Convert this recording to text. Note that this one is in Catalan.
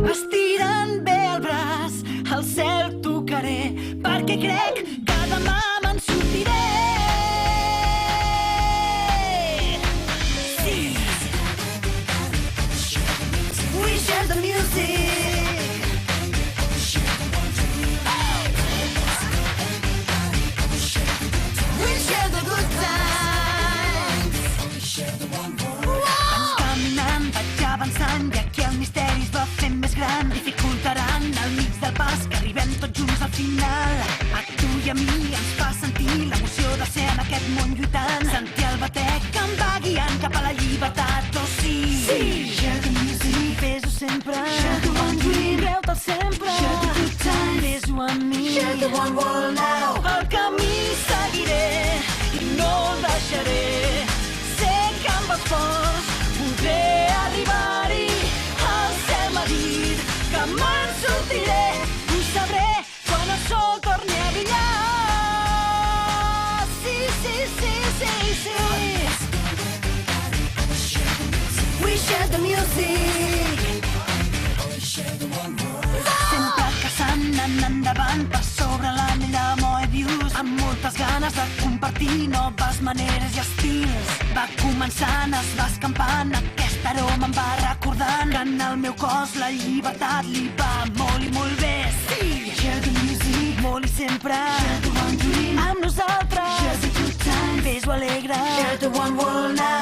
Estirant bé el braç, al cel tocaré, perquè crec que demà me'n sortiré. Sí. We share the music. We share the good times. Vaig caminant, vaig avançant, i aquí el misteri es va fent més gran. Dificultaran al mig del pas que arribem tots junts al final. A tu i a mi ens fa sentir l'emoció de ser en aquest món lluitant. Sentir el batec que em va guiant cap a la llibertat, oh sí. Sí. Share the music, fes-ho sempre. Share the one dream, creu-te'l sempre. Share the good times, fes-ho amb mi. Share the one world now. El camí seguiré i no el deixaré. Sé que amb esforç podré arribar-hi. El cel m'ha dit que me'n sortiré. Ho sabré quan el sol torni a brillar. Sí, sí, sí, sí, sí. We share the music. Sempre caçant, anant endavant per sobre l'anell de Moebius, amb moltes ganes de compartir noves maneres i estils. Va començant, es va escampant, aquest aroma em va recordant que en el meu cos la llibertat li va molt i molt bé. Sí! Share the music, molt i sempre. Share the one dream, amb nosaltres. Share the good times, fes-ho alegre. Share the one world now.